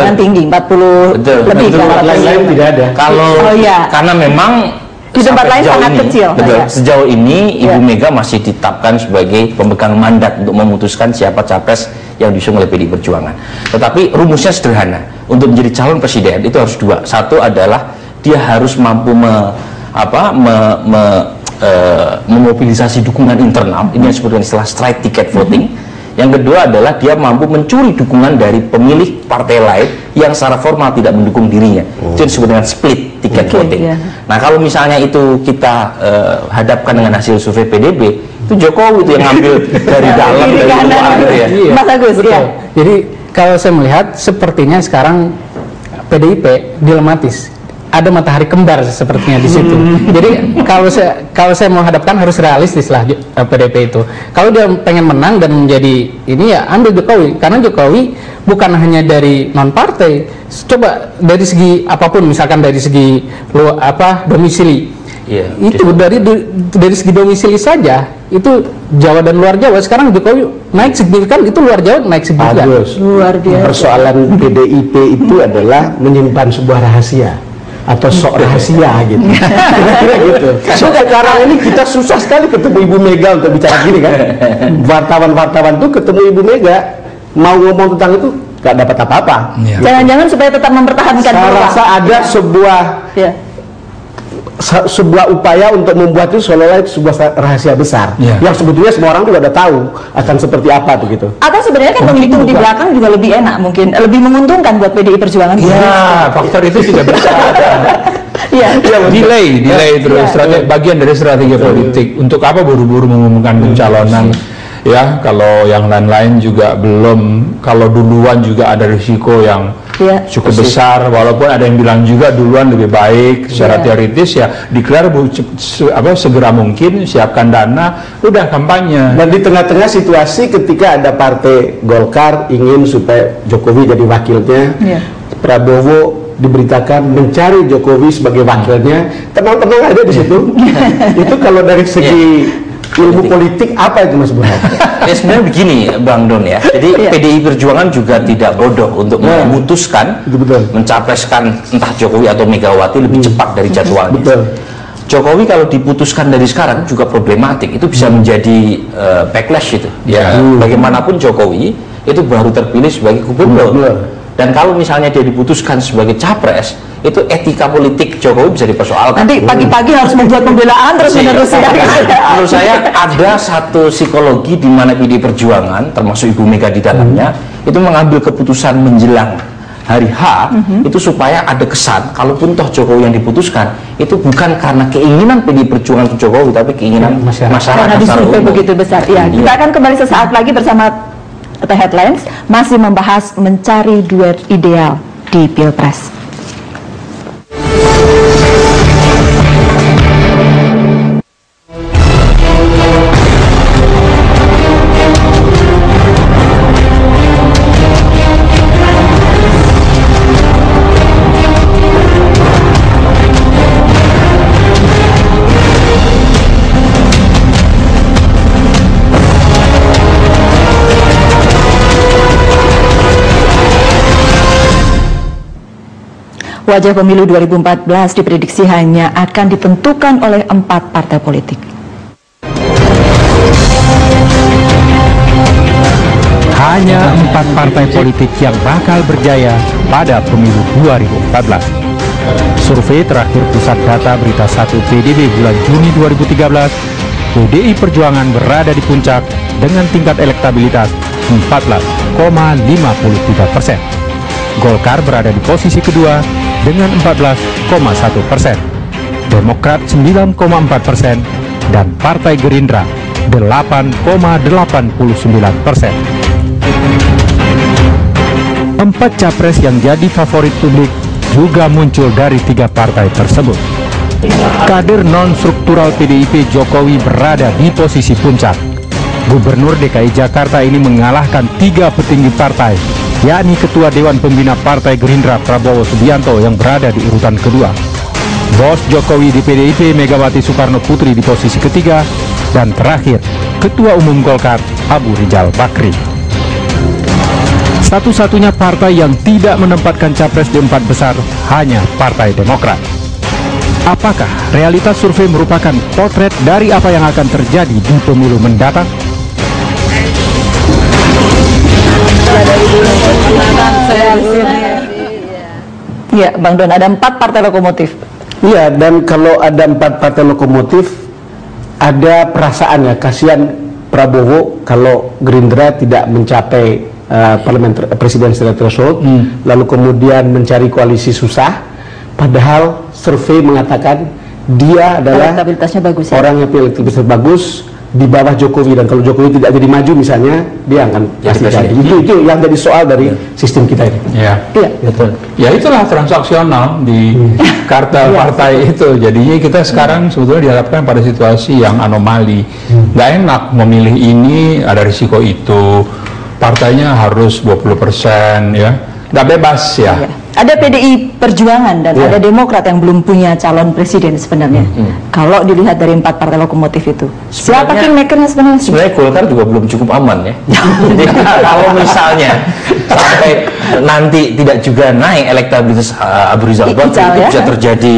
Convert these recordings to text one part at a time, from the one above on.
pasangan tinggi 40 lebih. Di tempat lain tidak ada. Kalau karena memang di tempat lain sangat kecil. Betul. Sejauh ini Ibu Mega masih ditetapkan sebagai pemegang mandat untuk memutuskan siapa capres yang diusung oleh PDI Perjuangan. Tetapi rumusnya sederhana. Untuk menjadi calon presiden itu harus dua. Satu adalah dia harus mampu memobilisasi dukungan internal. Ini yang disebut dengan istilah strike ticket voting. Yang kedua adalah dia mampu mencuri dukungan dari pemilih partai lain yang secara formal tidak mendukung dirinya. Itu disebut dengan split ticket voting. Nah, kalau misalnya itu kita hadapkan dengan hasil survei PDB, itu Jokowi itu yang ngambil dari dalam, dari luar ya. Mas Agus, Jadi kalau saya melihat sepertinya sekarang PDIP dilematis. Ada matahari kembar sepertinya di situ. Jadi kalau saya mau hadapkan harus realistis lah PDIP itu. Kalau dia pengen menang dan menjadi ini ya ambil Jokowi, karena Jokowi bukan hanya dari non partai, coba dari segi apapun, misalkan dari segi domisili. Itu dari segi domisili saja itu Jawa dan luar Jawa sekarang Jokowi naik signifikan, itu luar Jawa naik signifikan. Luar biasa. Persoalan PDIP itu adalah menyimpan sebuah rahasia atau sok rahasia gitu. Kira-kira gitu. So sekarang ini kita susah sekali ketemu Ibu Mega untuk bicara gini kan. Wartawan-wartawan tuh ketemu Ibu Mega mau ngomong tentang itu gak dapat apa-apa. Jangan-jangan supaya tetap mempertahankan. Saya rasa ada sebuah upaya untuk membuat itu seolah-olah itu sebuah rahasia besar yang sebetulnya semua orang juga udah tahu akan seperti apa begitu. Atau sebenarnya kan menghitung di belakang juga lebih enak, mungkin lebih menguntungkan buat PDI Perjuangan. Faktor itu tidak bisa ada. Delay terus bagian dari strategi politik. Untuk apa buru-buru mengumumkan pencalonan? Ya, kalau yang lain-lain juga belum, kalau duluan juga ada risiko yang cukup besar, walaupun ada yang bilang juga duluan lebih baik secara teoritis ya, declare segera mungkin, siapkan dana, udah kampanye. Dan di tengah-tengah situasi ketika ada partai Golkar ingin supaya Jokowi jadi wakilnya, Prabowo diberitakan mencari Jokowi sebagai wakilnya, tenang-tenang aja di situ. Itu kalau dari segi ilmu politik apa itu Mas Burhan? Ya sebenarnya begini Bang Don ya. Jadi PDI Perjuangan juga tidak bodoh untuk memutuskan mencapreskan entah Jokowi atau Megawati lebih cepat dari jadwalnya. Jokowi kalau diputuskan dari sekarang juga problematik. Itu bisa menjadi backlash itu. Bagaimanapun Jokowi itu baru terpilih sebagai gubernur. Dan kalau misalnya dia diputuskan sebagai capres, itu etika politik Jokowi bisa dipersoalkan. Nanti pagi-pagi harus membuat pembelaan terus-menerus. Menurut saya ada satu psikologi di mana PDI Perjuangan, termasuk Ibu Mega di dalamnya, itu mengambil keputusan menjelang hari H, itu supaya ada kesan, kalaupun toh Jokowi yang diputuskan, itu bukan karena keinginan PDI Perjuangan untuk Jokowi, tapi keinginan masyarakat. Karena disurvei begitu besar. Kita akan kembali sesaat lagi bersama The Headlines, masih membahas mencari duet ideal di Pilpres. Wajah pemilu 2014 diprediksi hanya akan ditentukan oleh 4 partai politik. Hanya 4 partai politik yang bakal berjaya pada pemilu 2014. Survei terakhir Pusat Data Berita 1 PDB bulan Juni 2013, PDI Perjuangan berada di puncak dengan tingkat elektabilitas 14,53%. Golkar berada di posisi kedua dengan 14,1%, Demokrat 9,4%, dan Partai Gerindra 8,89%. 4 capres yang jadi favorit publik juga muncul dari 3 partai tersebut. Kader non-struktural PDIP Jokowi berada di posisi puncak. Gubernur DKI Jakarta ini mengalahkan 3 petinggi partai, yakni Ketua Dewan Pembina Partai Gerindra Prabowo Subianto yang berada di urutan kedua. Bos Jokowi di PDIP Megawati Soekarno Putri di posisi ketiga, dan terakhir Ketua Umum Golkar Abu Rizal Bakri. Satu-satunya partai yang tidak menempatkan capres di 4 besar hanya Partai Demokrat. Apakah realitas survei merupakan potret dari apa yang akan terjadi di pemilu mendatang? Ya, Bang Don, ada 4 partai lokomotif. Iya, dan kalau ada 4 partai lokomotif, ada perasaan ya, kasihan Prabowo kalau Gerindra tidak mencapai presidential threshold, lalu kemudian mencari koalisi susah, padahal survei mengatakan dia adalah Elektabilitasnya bagus ya? orang yang elektabilitasnya bagus di bawah Jokowi, dan kalau Jokowi tidak jadi maju misalnya, dia akan pasti jadi. Itu yang jadi soal dari sistem kita ini. Ya, Iya. betul. Ya itulah transaksional di kartel partai itu. Jadinya kita sekarang sebetulnya dihadapkan pada situasi yang anomali. Nggak enak memilih ini, ada risiko itu. Partainya harus 20% ya. Nggak bebas ya. Iya. Ada PDI Perjuangan dan ada Demokrat yang belum punya calon presiden sebenarnya. Kalau dilihat dari 4 partai lokomotif itu, siapa kingmakernya sebenarnya? Sebenarnya Golkar juga belum cukup aman ya. Jadi kalau misalnya sampai nanti tidak juga naik elektabilitas Abu Rizal Bakri, itu bisa terjadi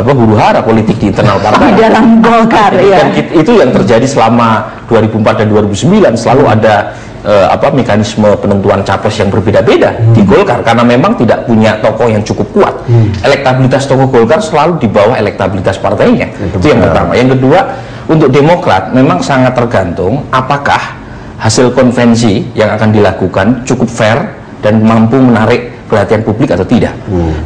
huru hara politik di internal partai. Di dalam Golkar, ya. Dan itu yang terjadi selama 2004 dan 2009, selalu ada mekanisme penentuan capres yang berbeda-beda di Golkar karena memang tidak punya tokoh yang cukup kuat. Elektabilitas tokoh Golkar selalu di bawah elektabilitas partainya. Itu yang pertama. Yang kedua, untuk Demokrat memang sangat tergantung apakah hasil konvensi yang akan dilakukan cukup fair dan mampu menarik perhatian publik atau tidak.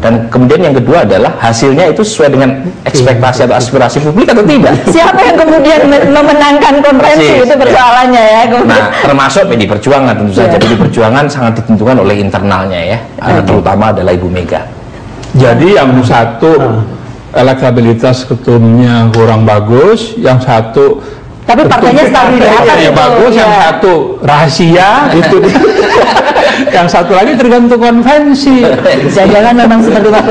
Dan kemudian yang kedua adalah hasilnya itu sesuai dengan ekspektasi atau aspirasi publik atau tidak. Siapa yang kemudian memenangkan konvensi, itu persoalannya ya. Nah, termasuk PD Perjuangan tentu saja. PD Perjuangan sangat ditentukan oleh internalnya ya, terutama adalah Ibu Mega. Jadi yang satu elektabilitas ketumnya kurang bagus, yang satu Tapi partainya stabil ya bagus, yang satu rahasia itu. Yang satu lagi tergantung konvensi. Jangan memang seperti waktu.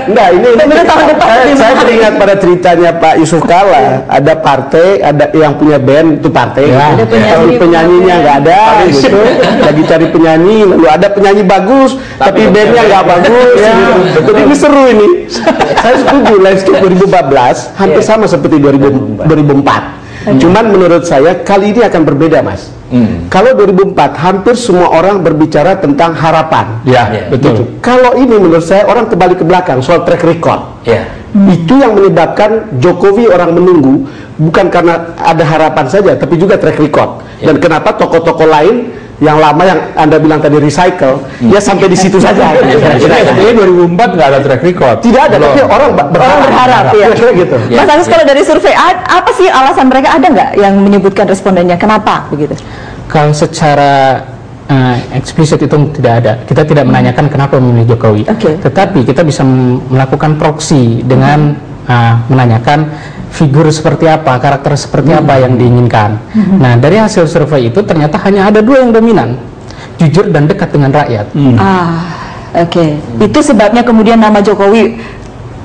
Enggak, ini tahun depan. Saya teringat pada ceritanya Pak Yusuf Kalla. Ada partai, ada yang punya band itu partai. Ya, ada penyanyi, penyanyinya nggak ada, gitu. Lagi cari penyanyi, lalu ada penyanyi bagus, tapi bandnya nggak bagus. Gitu. Jadi ini seru ini. Saya setuju landscape 2014 hampir sama seperti 2004. Cuman menurut saya kali ini akan berbeda, Mas. Kalau 2004 hampir semua orang berbicara tentang harapan. Ya, betul. Gitu. Kalau ini menurut saya orang kembali ke belakang soal track record. Itu yang menyebabkan Jokowi orang menunggu bukan karena ada harapan saja, tapi juga track record. Dan kenapa tokoh-tokoh lain yang lama yang Anda bilang tadi recycle, ya sampai di situ saja. Jadi 2004 nggak ada track record. Tidak ada, tapi orang berharap ya. Gitu. Mas Agus, kalau dari survei apa sih alasan mereka, ada nggak yang menyebutkan respondennya kenapa begitu? Kalau secara eksplisit itu tidak ada. Kita tidak menanyakan kenapa memilih Jokowi. Tetapi kita bisa melakukan proksi dengan menanyakan figur seperti apa, karakter seperti apa yang diinginkan. Nah, dari hasil survei itu ternyata hanya ada 2 yang dominan, jujur dan dekat dengan rakyat. Itu sebabnya kemudian nama Jokowi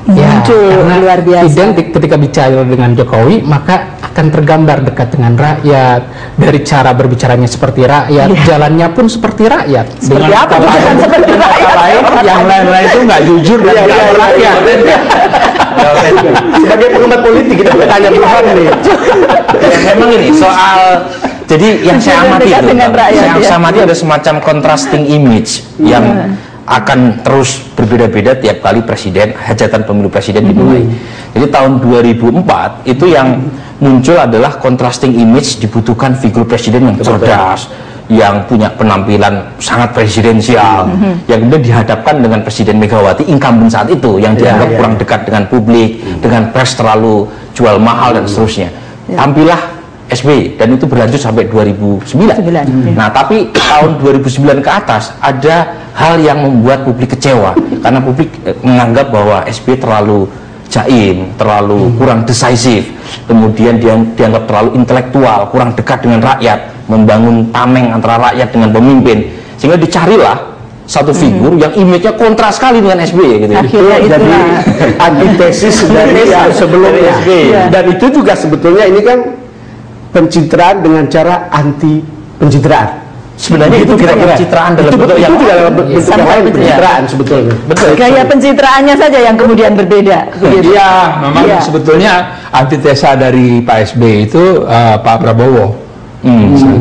muncul luar biasa. Identik ketika bicara dengan Jokowi, maka akan tergambar dekat dengan rakyat, dari cara berbicaranya seperti rakyat, jalannya pun seperti rakyat. Seperti apa? Bukan seperti rakyat. Yang lain-lain itu nggak jujur dan nggak rakyat. Sebagai pengamat politik kita bertanya Tuhan nih. Memang ini soal, jadi yang saya amati itu, saya amati ada semacam contrasting image yang akan terus berbeda-beda tiap kali presiden, hajatan pemilu presiden dimulai. Jadi tahun 2004 itu yang muncul adalah contrasting image, dibutuhkan figur presiden yang cerdas, yang punya penampilan sangat presidensial, yang kemudian dihadapkan dengan Presiden Megawati incumbent saat itu, yang dianggap kurang dekat dengan publik, dengan pers terlalu jual mahal dan seterusnya. Tampillah SBY dan itu berlanjut sampai 2009. Nah, tapi tahun 2009 ke atas ada hal yang membuat publik kecewa karena publik menganggap bahwa SBY terlalu jaim, terlalu kurang decisif, kemudian dianggap terlalu intelektual, kurang dekat dengan rakyat, membangun tameng antara rakyat dengan pemimpin, sehingga dicarilah satu figur yang image-nya kontras sekali dengan SBY gitu. Akhirnya jadi antitesis dari yang sebelumnya. Dan itu juga sebetulnya ini kan pencitraan dengan cara anti pencitraan. Sebenarnya itu kira-kira pencitraan dalam bentuk yang lain, pencitraan sebetulnya. Betul. Gaya pencitraannya saja yang kemudian berbeda. Iya, memang sebetulnya antitesa dari Pak SBY itu Pak Prabowo.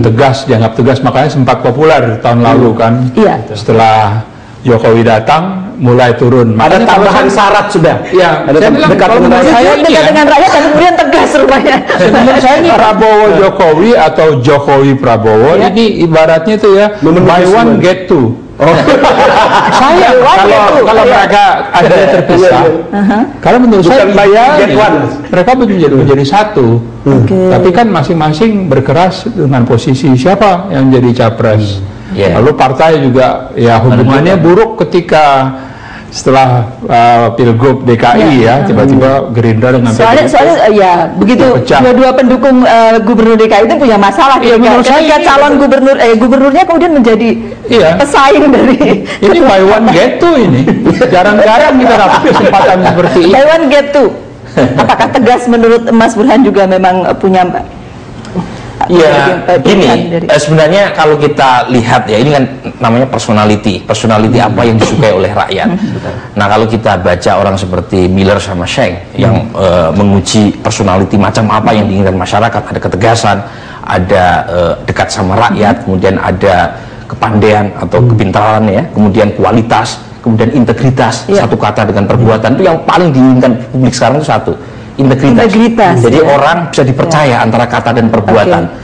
Tegas, dianggap tegas, makanya sempat populer tahun lalu kan. Iya. Setelah Jokowi datang, mulai turun. Ada tambahan syarat sudah. Ya, ada dekat dengan Dekat dengan rakyat dan kemudian tegas rupanya. Menurut saya ini Prabowo Jokowi atau Jokowi Prabowo ini ibaratnya itu ya buy one get two. Saya kalau mereka ada terpisah, kalau menurut saya mereka menjadi satu. Tapi kan masing-masing berkeras dengan posisi siapa yang jadi capres. Lalu partai juga ya hubungannya buruk ketika setelah Pilgub DKI ya tiba-tiba Gerindra dengan soalnya ya begitu dua pendukung gubernur DKI itu punya masalah ketika calon gubernurnya kemudian menjadi pesaing dari ini buy one get two ini jarang-jarang kita dapat kesempatan seperti ini. Buy one get two. Apakah tegas menurut Mas Burhan juga memang punya ya gini, sebenarnya kalau kita lihat ya ini kan namanya personality apa yang disukai oleh rakyat. Nah kalau kita baca orang seperti Miller sama Schenck yang menguji personality macam apa yang diinginkan masyarakat, ada ketegasan, ada dekat sama rakyat, kemudian ada kepandaian atau kepintaran ya, kemudian kualitas, kemudian integritas, satu kata dengan perbuatan itu yang paling diinginkan publik sekarang itu satu. Integritas. Jadi orang bisa dipercaya antara kata dan perbuatan.